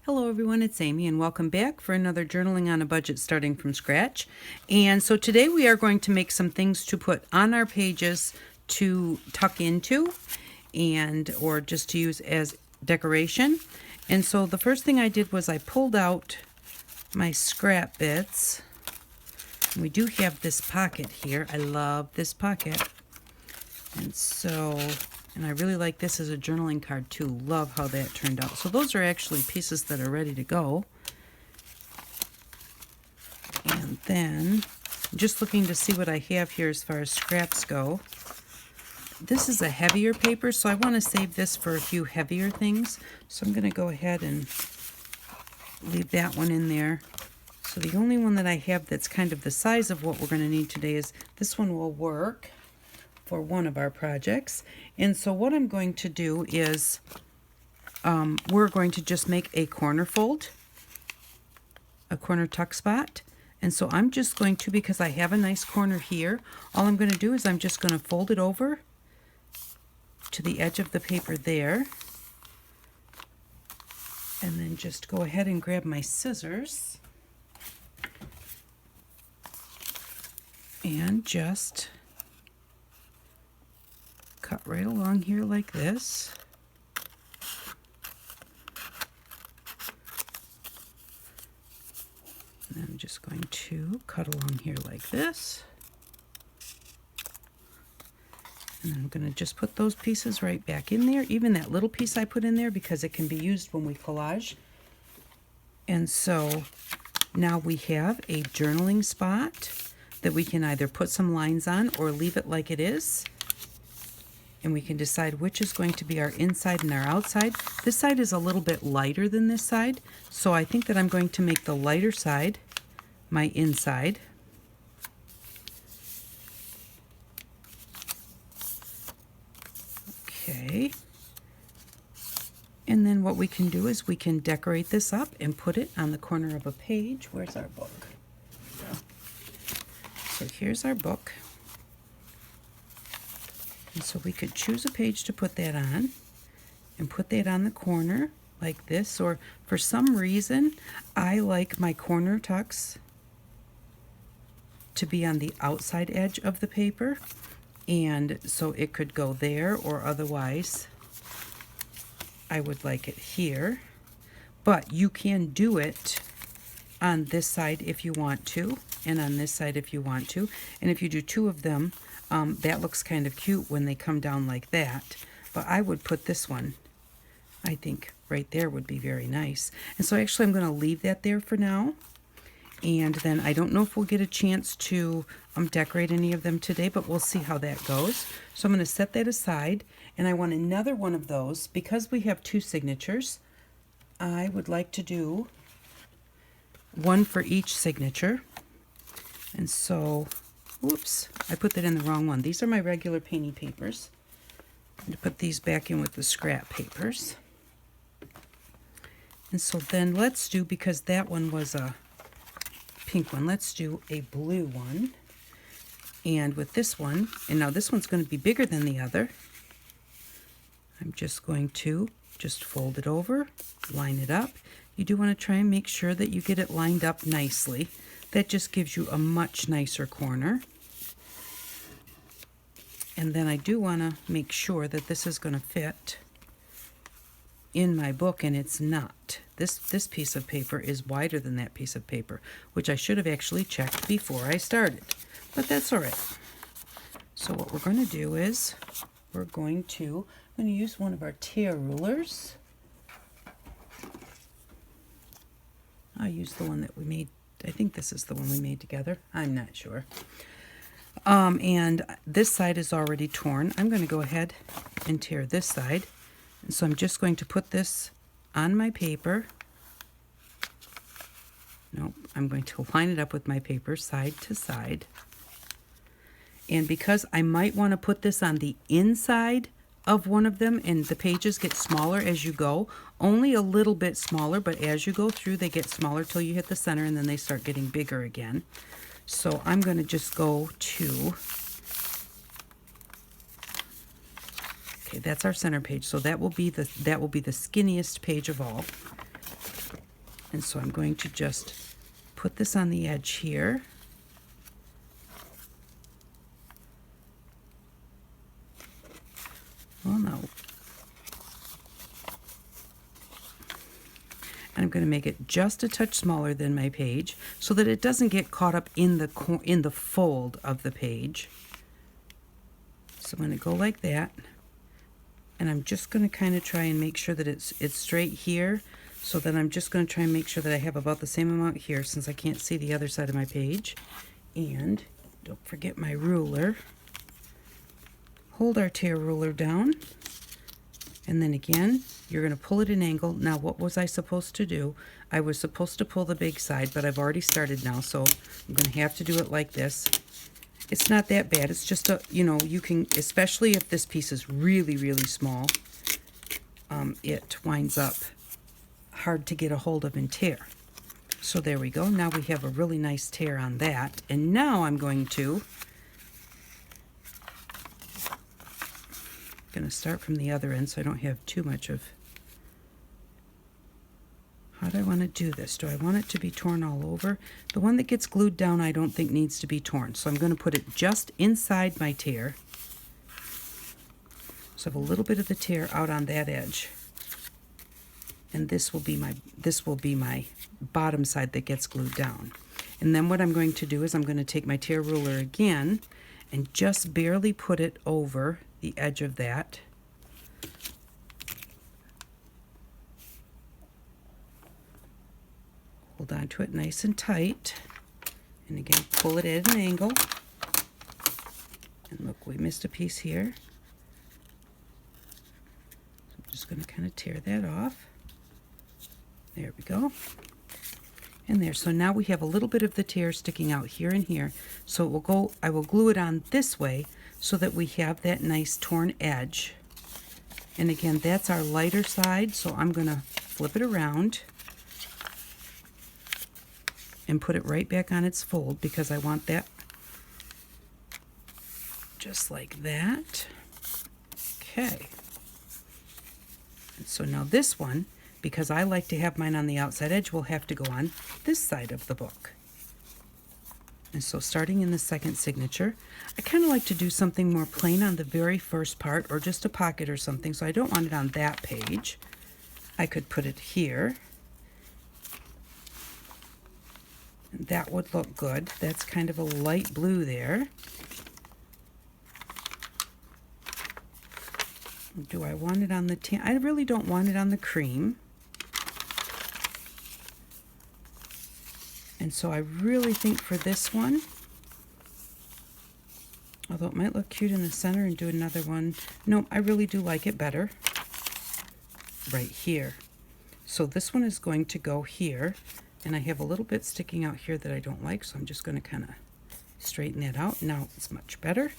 Hello everyone, it's Amy and welcome back for another journaling on a budget starting from scratch. And so today we are going to make some things to put on our pages to tuck into and or just to use as decoration. And so the first thing I did was I pulled out my scrap bits. We do have this pocket here. I love this pocket. And I really like this as a journaling card too. Love how that turned out. So those are actually pieces that are ready to go. And then I'm just looking to see what I have here as far as scraps go. This is a heavier paper, so I want to save this for a few heavier things. So I'm going to go ahead and leave that one in there. So the only one that I have that's kind of the size of what we're going to need today is this one will work for one of our projects. And so what I'm going to do is we're going to just make a corner fold, a corner tuck spot. And so I'm just going to, because I have a nice corner here, all I'm going to do is I'm just going to fold it over to the edge of the paper there. And then just go ahead and grab my scissors and just cut right along here like this. And I'm just going to cut along here like this. And I'm going to just put those pieces right back in there, even that little piece I put in there because it can be used when we collage. And so now we have a journaling spot that we can either put some lines on or leave it like it is. And we can decide which is going to be our inside and our outside. This side is a little bit lighter than this side, so I think that I'm going to make the lighter side my inside. Okay. And then what we can do is we can decorate this up and put it on the corner of a page. Where's our book? So here's our book. And so we could choose a page to put that on and put that on the corner like this, or for some reason I like my corner tucks to be on the outside edge of the paper, and so it could go there, or otherwise I would like it here. But you can do it on this side if you want to, and on this side if you want to, and if you do two of them, that looks kind of cute when they come down like that. But I would put this one, I think, right there would be very nice. And so actually I'm going to leave that there for now. And then I don't know if we'll get a chance to decorate any of them today, but we'll see how that goes. So I'm going to set that aside. And I want another one of those. Because we have two signatures, I would like to do one for each signature. And so, whoops, I put that in the wrong one. These are my regular painty papers. I'm going to put these back in with the scrap papers. And so then let's do, because that one was a pink one, let's do a blue one. And with this one, and now this one's going to be bigger than the other, I'm just going to just fold it over, line it up. You do want to try and make sure that you get it lined up nicely. That just gives you a much nicer corner. And then I do want to make sure that this is going to fit in my book, and it's not. This piece of paper is wider than that piece of paper, which I should have actually checked before I started. But that's all right. So what we're going to do is I'm going to use one of our tear rulers. I'll use the one that we made. I think this is the one we made together. I'm not sure. And this side is already torn. I'm going to go ahead and tear this side. And so I'm just going to put this on my paper. Nope, I'm going to line it up with my paper side to side. And because I might want to put this on the inside of one of them, and the pages get smaller as you go, only a little bit smaller, but as you go through they get smaller till you hit the center, and then they start getting bigger again. So I'm going to just go to, okay, that's our center page, so that will be the skinniest page of all. And so I'm going to just put this on the edge here. Well, no. And I'm going to make it just a touch smaller than my page so that it doesn't get caught up in the fold of the page. So I'm going to go like that, and I'm just going to kind of try and make sure that it's straight here. So then I'm just going to try and make sure that I have about the same amount here, since I can't see the other side of my page. And don't forget my ruler. Hold our tear ruler down, and then again you're going to pull it an angle. Now what was I supposed to do? I was supposed to pull the big side, but I've already started now, so I'm going to have to do it like this. It's not that bad. It's just a, you know, you can, especially if this piece is really, really small, it winds up hard to get a hold of and tear. So there we go. Now we have a really nice tear on that. And now I'm going to start from the other end so I don't have too much of. How do I want to do this? Do I want it to be torn all over? The one that gets glued down I don't think needs to be torn. So I'm going to put it just inside my tear. So I have a little bit of the tear out on that edge. And this will be my bottom side that gets glued down. And then what I'm going to do is I'm going to take my tear ruler again and just barely put it over the edge of that. Hold on to it nice and tight. And again, pull it at an angle. And look, we missed a piece here. So I'm just going to kind of tear that off. There we go. And there. So now we have a little bit of the tear sticking out here and here. So it will go, I will glue it on this way so that we have that nice torn edge. And again, that's our lighter side, so I'm going to flip it around and put it right back on its fold because I want that just like that. Okay. And so now this one, because I like to have mine on the outside edge, will have to go on this side of the book. And so starting in the second signature, I kind of like to do something more plain on the very first part, or just a pocket or something, so I don't want it on that page. I could put it here. And that would look good. That's kind of a light blue there. Do I want it on the tan? I really don't want it on the cream. And so I really think for this one, although it might look cute in the center, and do another one. No, I really do like it better right here. So this one is going to go here, and I have a little bit sticking out here that I don't like, so I'm just going to kind of straighten that out. Now it's much better.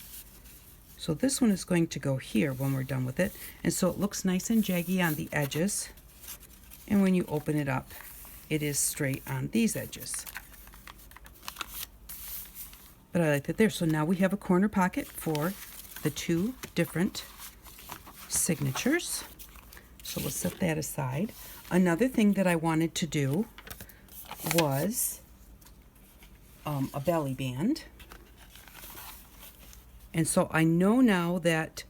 So this one is going to go here when we're done with it, and so it looks nice and jaggy on the edges, and when you open it up, it is straight on these edges. But I like that there. So now we have a corner pocket for the two different signatures. So we'll set that aside. Another thing that I wanted to do was a belly band. And so I know now that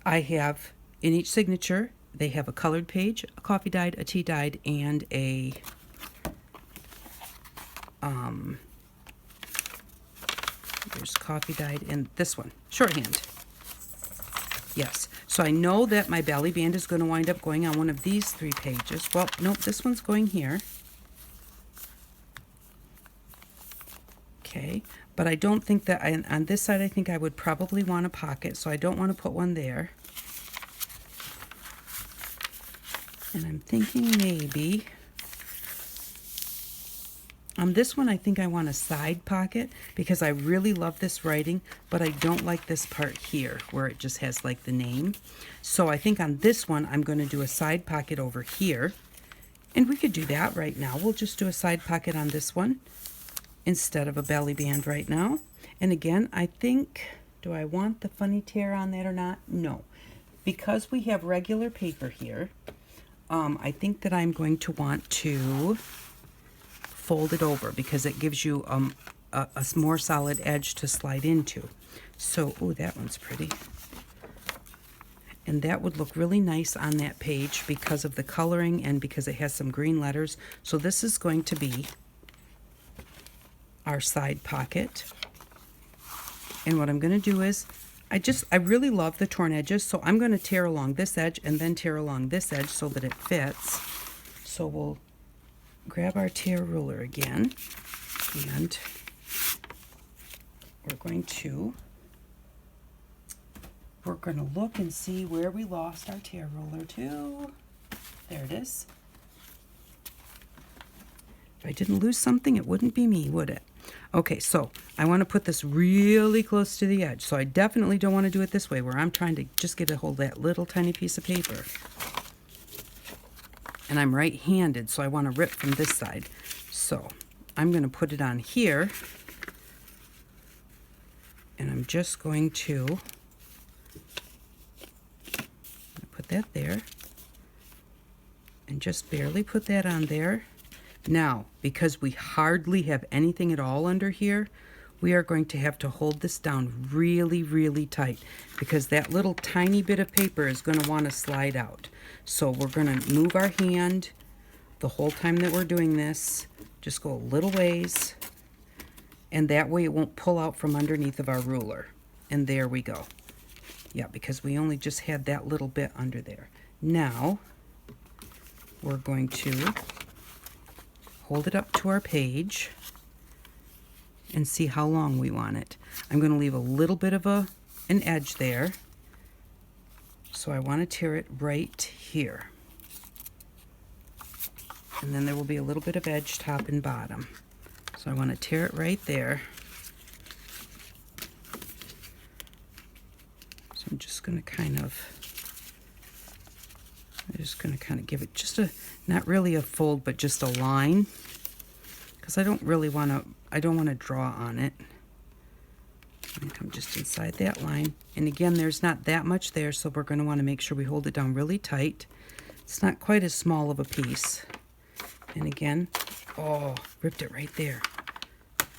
I have in each signature, they have a colored page, a coffee dyed, a tea dyed, and a there's coffee dyed, and this one, shorthand. Yes, so I know that my belly band is going to wind up going on one of these three pages. Well, nope, this one's going here. Okay, but I don't think that, on this side I think I would probably want a pocket, so I don't want to put one there. And I'm thinking maybe, on this one I think I want a side pocket because I really love this writing, but I don't like this part here where it just has like the name. So I think on this one I'm going to do a side pocket over here. And we could do that right now. We'll just do a side pocket on this one instead of a belly band right now. And again, I think, do I want the funny tear on that or not? No. Because we have regular paper here, I think that I'm going to want to fold it over because it gives you a more solid edge to slide into. So, oh, that one's pretty. And that would look really nice on that page because of the coloring and because it has some green letters. So this is going to be our side pocket. And what I'm going to do is, I really love the torn edges, so I'm going to tear along this edge and then tear along this edge so that it fits. So we'll grab our tear ruler again, and we're going to look and see where we lost our tear ruler to. There it is. If I didn't lose something, it wouldn't be me, would it? Okay, so I want to put this really close to the edge. So I definitely don't want to do it this way where I'm trying to just get a hold of that little tiny piece of paper. And I'm right-handed, so I want to rip from this side. So I'm going to put it on here. And I'm just going to put that there. And just barely put that on there. Now, because we hardly have anything at all under here, we are going to have to hold this down really, really tight because that little tiny bit of paper is going to want to slide out. So we're going to move our hand the whole time that we're doing this. Just go a little ways, and that way it won't pull out from underneath of our ruler. And there we go. Yeah, because we only just had that little bit under there. Now, we're going to hold it up to our page and see how long we want it. I'm going to leave a little bit of an edge there. So I want to tear it right here. And then there will be a little bit of edge top and bottom. So I want to tear it right there. So I'm just going to kind of give it just a, not really a fold, but just a line. Because I don't want to draw on it. And come just inside that line. And again, there's not that much there, so we're going to want to make sure we hold it down really tight. It's not quite as small of a piece. And again, oh, ripped it right there.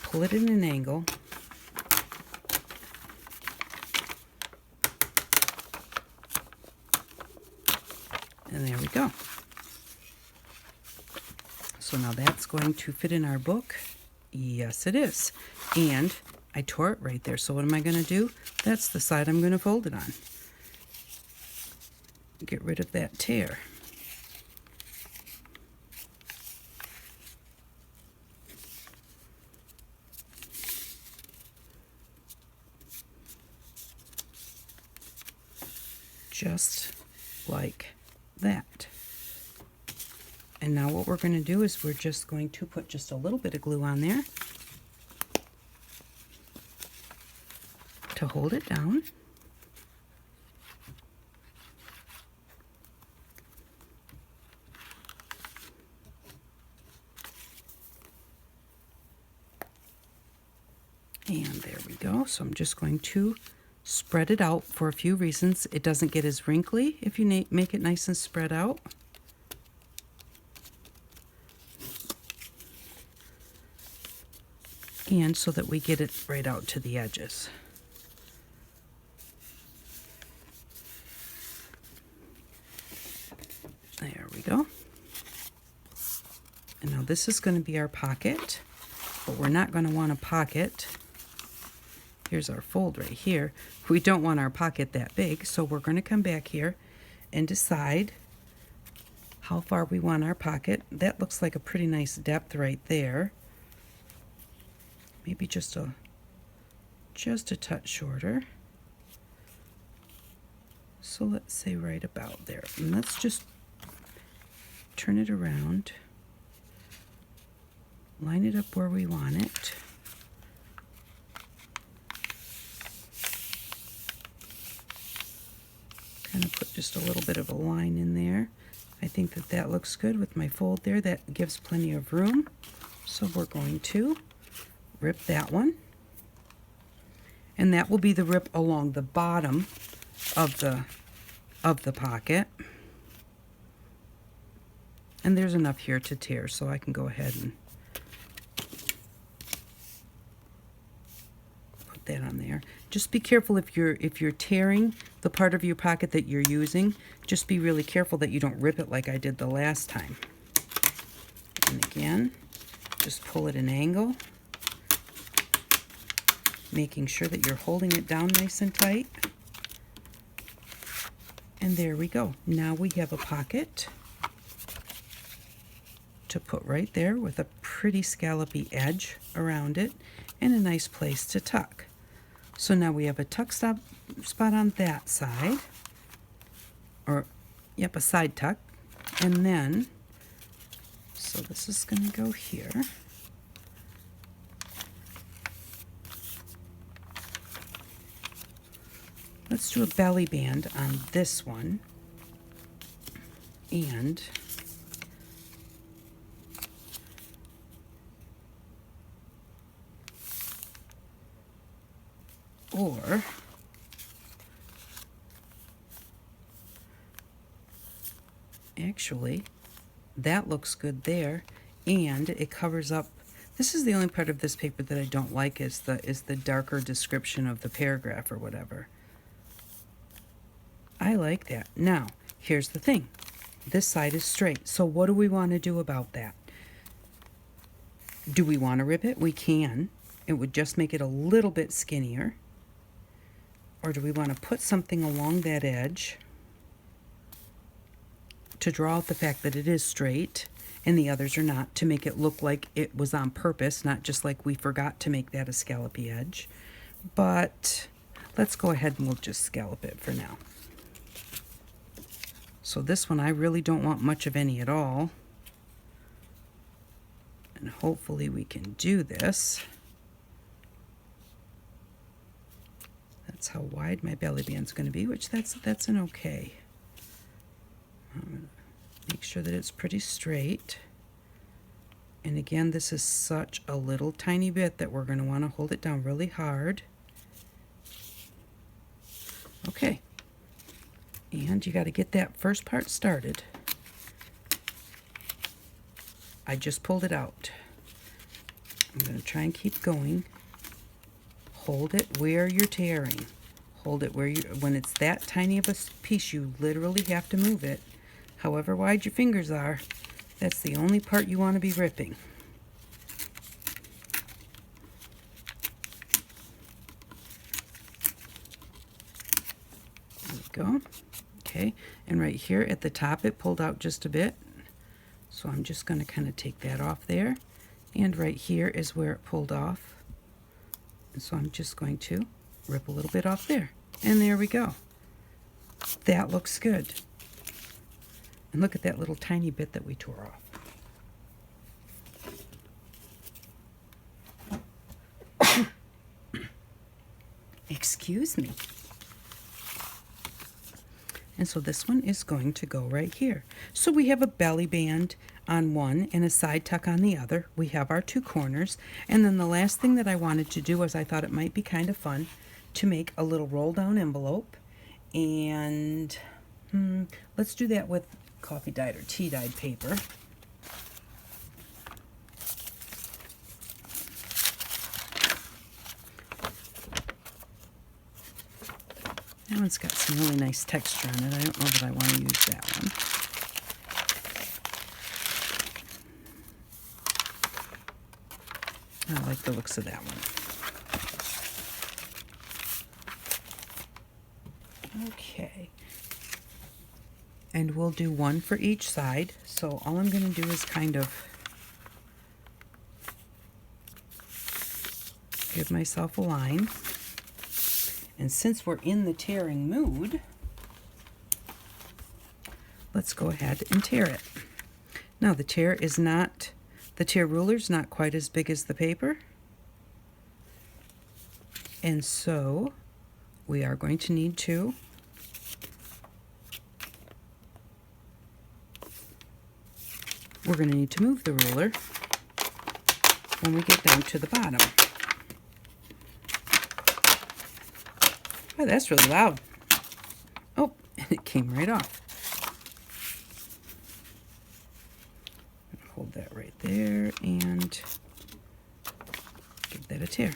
Pull it in an angle. And there we go. So now that's going to fit in our book. Yes, it is. And I tore it right there. So what am I going to do? That's the side I'm going to fold it on. Get rid of that tear. Just like that. And now what we're going to do is we're just going to put just a little bit of glue on there to hold it down. And there we go. So I'm just going to spread it out for a few reasons. It doesn't get as wrinkly if you make it nice and spread out. And so that we get it right out to the edges. There we go. And now this is going to be our pocket, but we're not going to want a pocket. Here's our fold right here. We don't want our pocket that big, so we're going to come back here and decide how far we want our pocket. That looks like a pretty nice depth right there. Maybe just a touch shorter. So let's say right about there. And let's just turn it around. Line it up where we want it. Kind of put just a little bit of a line in there. I think that looks good with my fold there. That gives plenty of room. So we're going to rip that one. And that will be the rip along the bottom of the pocket. And there's enough here to tear, so I can go ahead and put that on there. Just be careful if you're tearing the part of your pocket that you're using, just be really careful that you don't rip it like I did the last time. And again, just pull at an angle, making sure that you're holding it down nice and tight. And there we go. Now we have a pocket to put right there with a pretty scallopy edge around it and a nice place to tuck. So now we have a tuck spot on that side, or yep, a side tuck, and then, so this is going to go here. Let's do a belly band on this one, and or actually that looks good there, and it covers up. This is the only part of this paper that I don't like, is the darker description of the paragraph or whatever. I like that. Now here's the thing, this side is straight, so what do we want to do about that? Do we want to rip it? We can. It would just make it a little bit skinnier. Or do we want to put something along that edge to draw out the fact that it is straight and the others are not, to make it look like it was on purpose, not just like we forgot to make that a scallopy edge. But let's go ahead and we'll just scallop it for now. So this one I really don't want much of any at all. And hopefully we can do this. That's how wide my belly band's going to be, which that's an okay. I'm going to make sure that it's pretty straight. And again, this is such a little tiny bit that we're going to want to hold it down really hard. Okay. And you got to get that first part started. I just pulled it out. I'm going to try and keep going. Hold it where you're tearing. Hold it where you, when it's that tiny of a piece, you literally have to move it. However wide your fingers are, that's the only part you want to be ripping. There we go. Okay, and right here at the top it pulled out just a bit. So I'm just going to kind of take that off there. And right here is where it pulled off. And so I'm just going to rip a little bit off there. And there we go. That looks good. And look at that little tiny bit that we tore off. Excuse me. And so this one is going to go right here. So we have a belly band on one and a side tuck on the other. We have our two corners. And then the last thing that I wanted to do was I thought it might be kind of fun to make a little roll down envelope. And let's do that with coffee dyed or tea dyed paper. That one's got some really nice texture on it. I don't know that I want to use that one. I like the looks of that one. Okay. And we'll do one for each side. So all I'm going to do is kind of give myself a line. And since we're in the tearing mood, let's go ahead and tear it. Now the tear ruler's not quite as big as the paper. And so we are going to need to move the ruler when we get down to the bottom. Oh, that's really loud. Oh, and it came right off. that right there and give that a tear.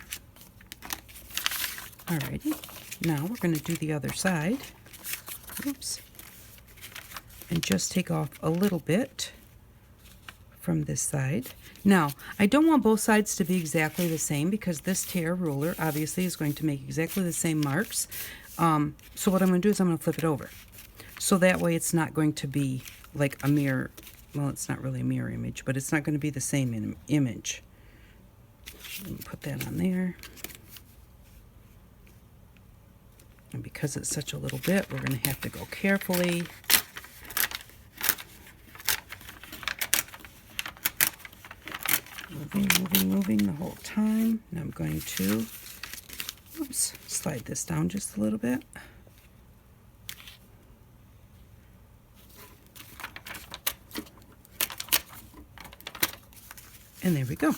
Alrighty, now we're going to do the other side. Oops. And just take off a little bit from this side. Now, I don't want both sides to be exactly the same because this tear ruler obviously is going to make exactly the same marks. So what I'm going to do is I'm going to flip it over. So that way it's not going to be like a mirror. Well, it's not really a mirror image, but it's not going to be the same image. Let me put that on there. And because it's such a little bit, we're going to have to go carefully. Moving the whole time. Now I'm going to, oops, slide this down just a little bit. And there we go.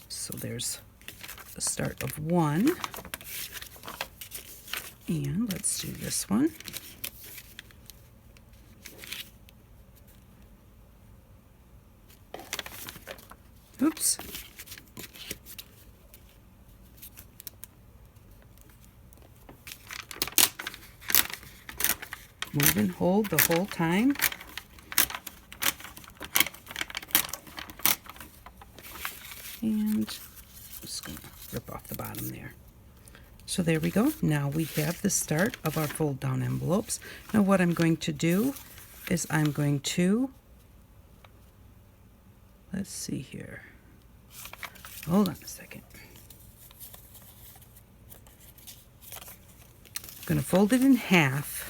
So there's the start of one. And let's do this one. Oops. Move and hold the whole time. And just going to rip off the bottom there. So there we go. Now we have the start of our fold down envelopes. Now what I'm going to do is I'm going to, let's see here. Hold on a second. I'm going to fold it in half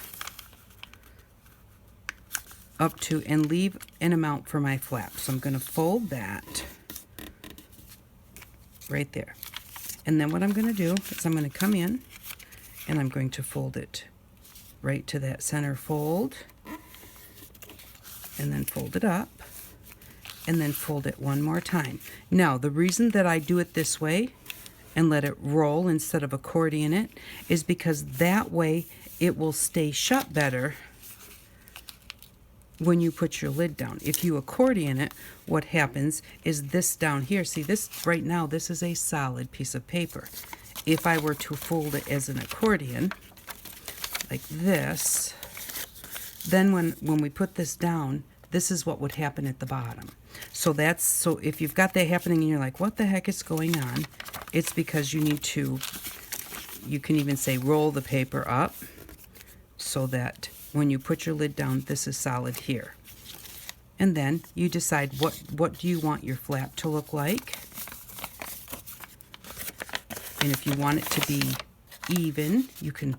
up to and leave an amount for my flap. So I'm going to fold that right there. And then what I'm going to do is I'm going to come in and I'm going to fold it right to that center fold and then fold it up and then fold it one more time. Now, the reason that I do it this way and let it roll instead of accordion it is because that way it will stay shut better when you put your lid down. If you accordion it, what happens is this down here, see this right now, this is a solid piece of paper. If I were to fold it as an accordion, like this, then when we put this down, this is what would happen at the bottom. So if you've got that happening and you're like, what the heck is going on? It's because you need to, you can even say roll the paper up so that when you put your lid down, this is solid here. And then you decide what do you want your flap to look like. And if you want it to be even, you can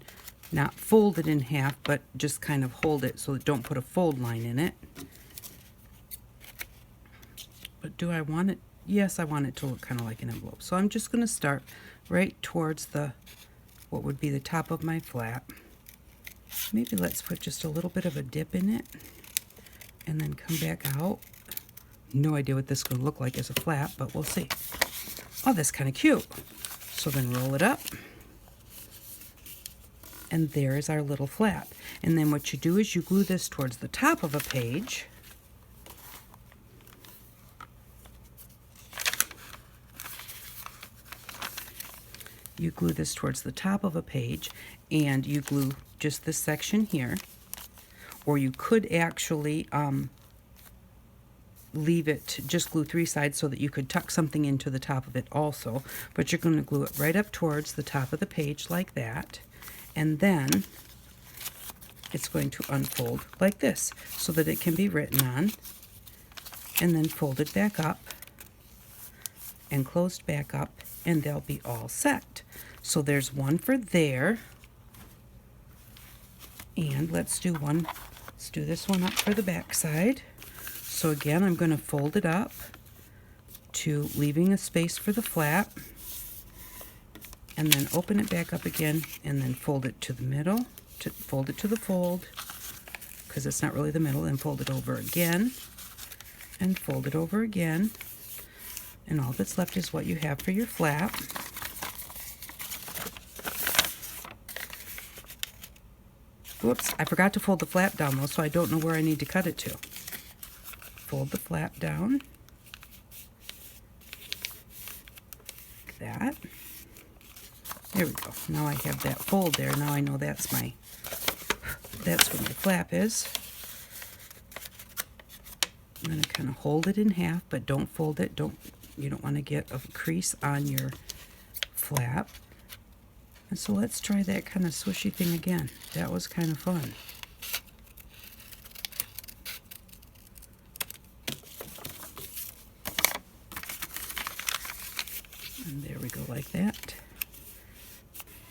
not fold it in half, but just kind of hold it so that don't put a fold line in it. But do I want it? Yes, I want it to look kind of like an envelope. So I'm just going to start right towards what would be the top of my flap. Maybe let's put just a little bit of a dip in it and then come back out. No idea what this is going to look like as a flap, but we'll see. Oh, that's kind of cute. So then roll it up. And there is our little flap. And then what you do is you glue this towards the top of a page. You glue this towards the top of a page, and you glue just this section here. Or you could actually leave it, just glue three sides so that you could tuck something into the top of it also. But you're going to glue it right up towards the top of the page like that. And then it's going to unfold like this so that it can be written on. And then folded back up and closed back up, and they'll be all set. So there's one for there. And let's do this one up for the back side. So again, I'm going to fold it up to leaving a space for the flap, and then open it back up again, and then fold it to the middle, fold it to the fold, because it's not really the middle, and fold it over again, and fold it over again, and all that's left is what you have for your flap. Whoops, I forgot to fold the flap down though, so I don't know where I need to cut it to. fold the flap down like that. There we go. Now I have that fold there. Now I know that's where my flap is. I'm going to kind of hold it in half, but don't fold it. You don't want to get a crease on your flap. And so let's try that kind of swishy thing again. That was kind of fun. And there we go, like that.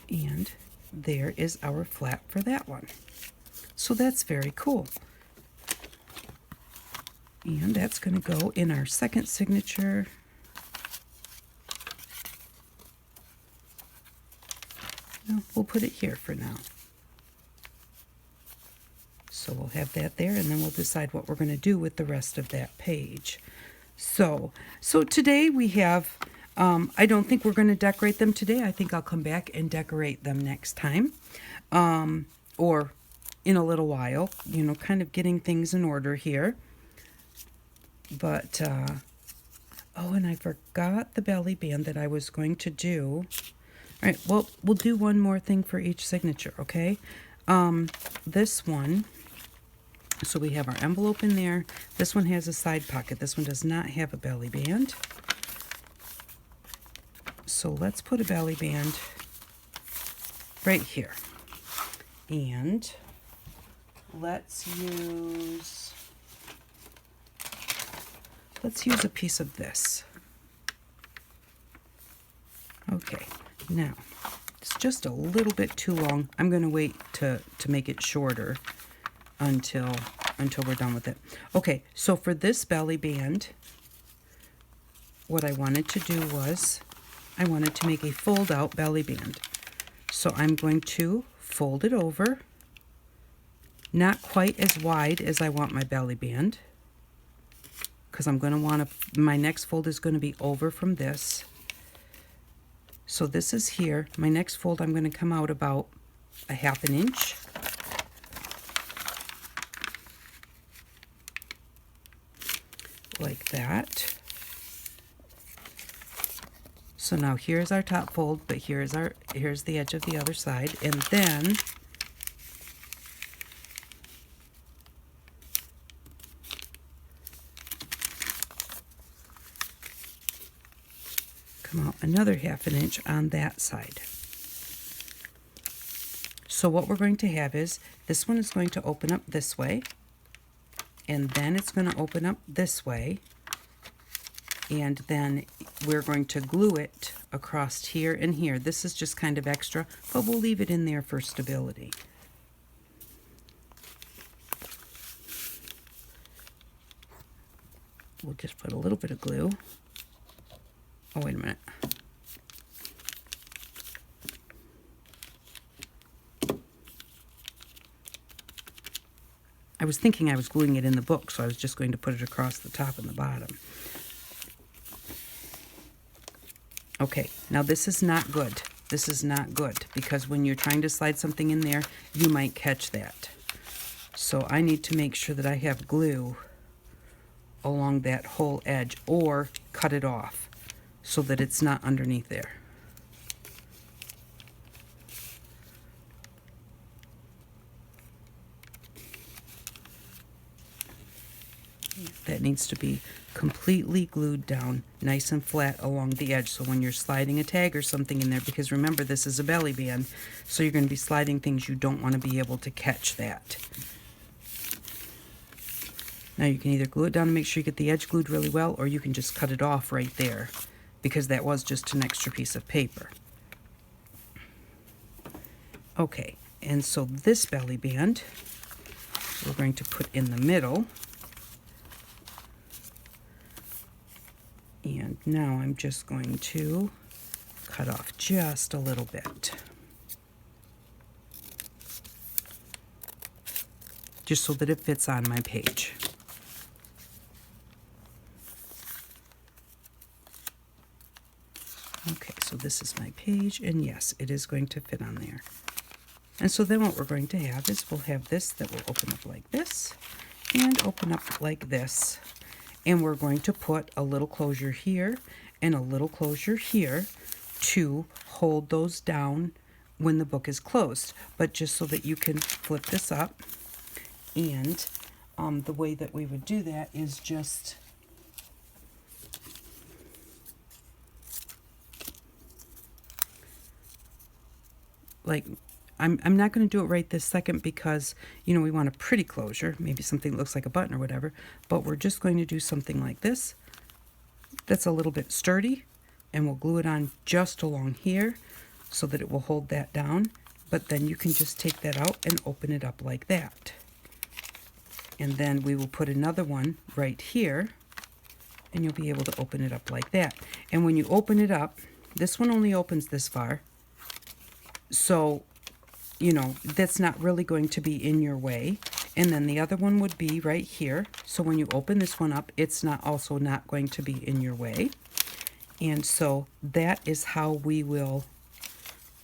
And there is our flap for that one. So that's very cool. And that's going to go in our second signature. No, we'll put it here for now. So we'll have that there, and then we'll decide what we're going to do with the rest of that page. So today we have, I don't think we're going to decorate them today. I think I'll come back and decorate them next time, or in a little while, you know, kind of getting things in order here. But, oh, and I forgot the belly band that I was going to do. All right, well, we'll do one more thing for each signature, okay? This one, so we have our envelope in there. This one has a side pocket. This one does not have a belly band. So let's put a belly band right here. And let's use a piece of this. Okay, now it's just a little bit too long. I'm going to wait to make it shorter until we're done with it. Okay, so for this belly band, what I wanted to do was I wanted to make a fold out belly band. So I'm going to fold it over, not quite as wide as I want my belly band, because I'm going to want to, my next fold is going to be over from this. So this is here. My next fold, I'm going to come out about a 1/2 inch. Like that. So now here's our top fold, but here's the edge of the other side, and then come out another 1/2 inch on that side. So what we're going to have is this one is going to open up this way, and then it's going to open up this way, and then we're going to glue it across here and here. This is just kind of extra, but we'll leave it in there for stability. We'll just put a little bit of glue. Oh, wait a minute. I was thinking I was gluing it in the book, so I was just going to put it across the top and the bottom. Okay, now this is not good. This is not good, because when you're trying to slide something in there, you might catch that. So I need to make sure that I have glue along that whole edge, or cut it off so that it's not underneath there. That needs to be completely glued down nice and flat along the edge, so when you're sliding a tag or something in there, because remember this is a belly band, so you're going to be sliding things, you don't want to be able to catch that. Now you can either glue it down to make sure you get the edge glued really well, or you can just cut it off right there, because that was just an extra piece of paper. Okay, and so this belly band we're going to put in the middle. And now I'm just going to cut off just a little bit, just so that it fits on my page. Okay, so this is my page, and yes, it is going to fit on there. And so then what we're going to have is we'll have this that will open up like this and open up like this. And we're going to put a little closure here and a little closure here to hold those down when the book is closed. But just so that you can flip this up, and the way that we would do that is just like, I'm not going to do it right this second because, you know, we want a pretty closure, maybe something that looks like a button or whatever, but we're just going to do something like this that's a little bit sturdy, and we'll glue it on just along here so that it will hold that down. But then you can just take that out and open it up like that. And then we will put another one right here, and you'll be able to open it up like that. And when you open it up, this one only opens this far. So, you know, that's not really going to be in your way. And then the other one would be right here. So when you open this one up, it's also not going to be in your way. And so that is how we will,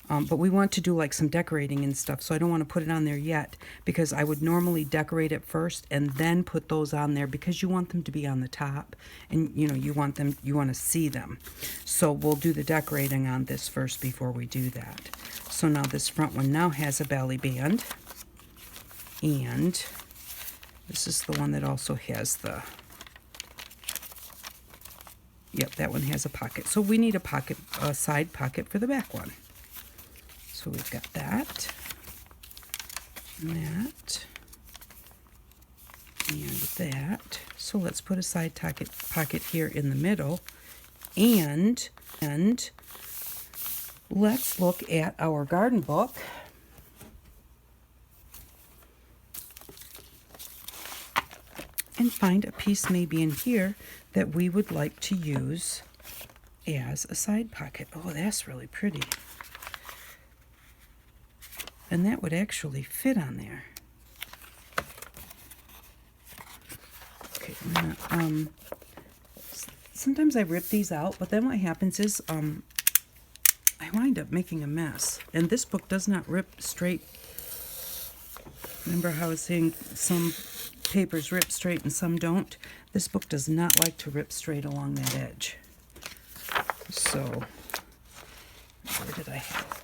but we want to do like some decorating and stuff. So I don't want to put it on there yet, because I would normally decorate it first and then put those on there, because you want them to be on the top, and you know, you want to see them. So we'll do the decorating on this first before we do that. So now this front one now has a belly band, and this is the one that also has the, yep, that one has a pocket. So we need a side pocket for the back one. So we've got that, and that, and that. So let's put a side pocket here in the middle, and let's look at our garden book. And find a piece maybe in here that we would like to use as a side pocket. Oh, that's really pretty. And that would actually fit on there. Okay, sometimes I rip these out, but then what happens is I wind up making a mess. And this book does not rip straight. Remember how I was saying some papers rip straight and some don't? This book does not like to rip straight along that edge. So, where did I have it?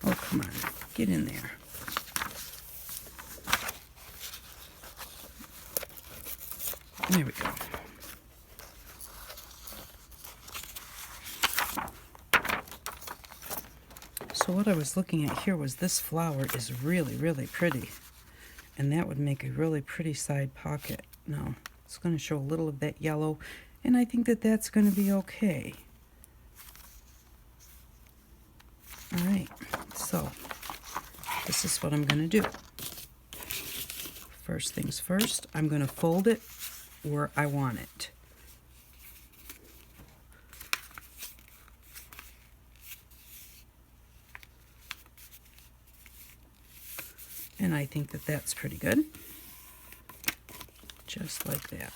Oh, come on, get in there. There we go. So what I was looking at here was this flower is really, really pretty. And that would make a really pretty side pocket. Now, it's going to show a little of that yellow, and I think that that's going to be okay. All right, so this is what I'm going to do. First things first, I'm going to fold it where I want it. And I think that that's pretty good. Just like that.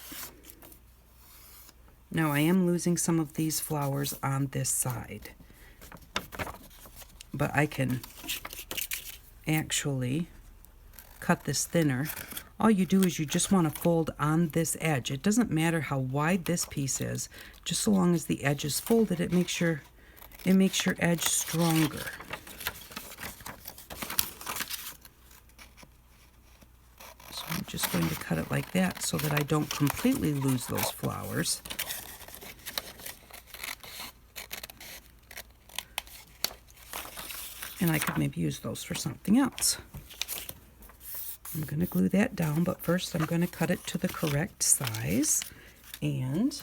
Now I am losing some of these flowers on this side, but I can actually cut this thinner. All you do is you just want to fold on this edge. It doesn't matter how wide this piece is, just so long as the edge is folded, it makes your edge stronger. So I'm just going to cut it like that so that I don't completely lose those flowers. And I could maybe use those for something else. I'm going to glue that down, but first I'm going to cut it to the correct size. And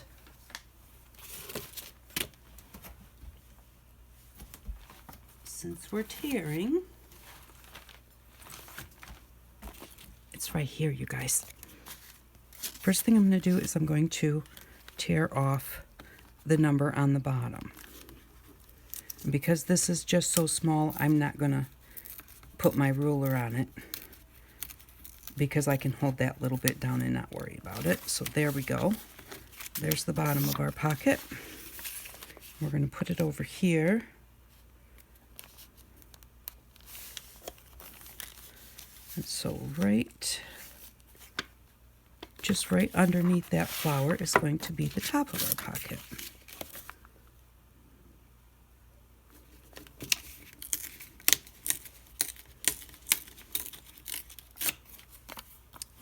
since we're tearing, it's right here, you guys. First thing I'm going to do is I'm going to tear off the number on the bottom. And because this is just so small, I'm not going to put my ruler on it, because I can hold that little bit down and not worry about it. So there we go. There's the bottom of our pocket. We're going to put it over here. And so just right underneath that flower is going to be the top of our pocket.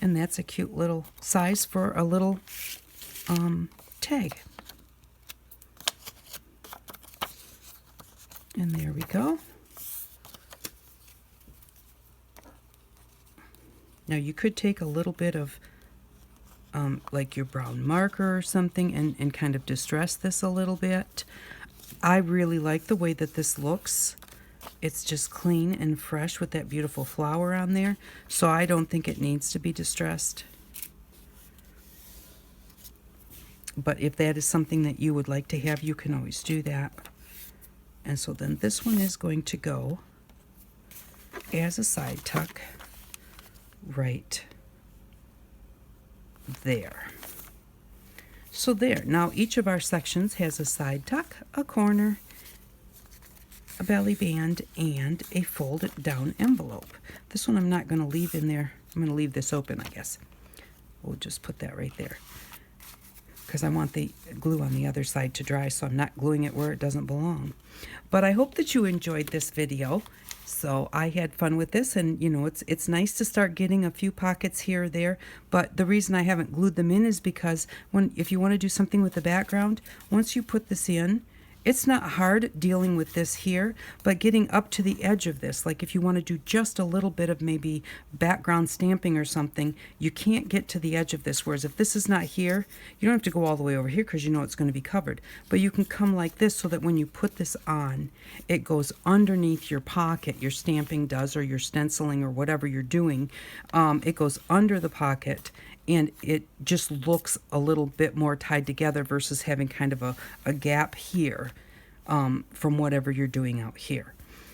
And that's a cute little size for a little tag. And there we go. Now you could take a little bit of like your brown marker or something and kind of distress this a little bit. I really like the way that this looks. It's just clean and fresh with that beautiful flower on there, so I don't think it needs to be distressed. But if that is something that you would like to have, you can always do that. And so then this one is going to go as a side tuck right there. So there, now each of our sections has a side tuck, a corner, a belly band, and a fold down envelope. This one I'm not going to leave in there. I'm going to leave this open, I guess. We'll just put that right there, because I want the glue on the other side to dry, so I'm not gluing it where it doesn't belong. But I hope that you enjoyed this video. So I had fun with this, and you know, it's nice to start getting a few pockets here or there, but the reason I haven't glued them in is because if you want to do something with the background, once you put this in, it's not hard dealing with this here, but getting up to the edge of this, like if you want to do just a little bit of maybe background stamping or something, you can't get to the edge of this. Whereas if this is not here, you don't have to go all the way over here because you know it's going to be covered. But you can come like this so that when you put this on, it goes underneath your pocket, your stamping does, or your stenciling or whatever you're doing. It goes under the pocket, and it just looks a little bit more tied together versus having kind of a gap here from whatever you're doing out here.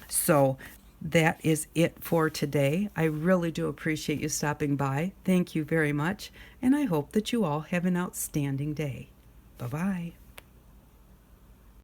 So that is it for today. I really do appreciate you stopping by. Thank you very much, and I hope that you all have an outstanding day. Bye-bye.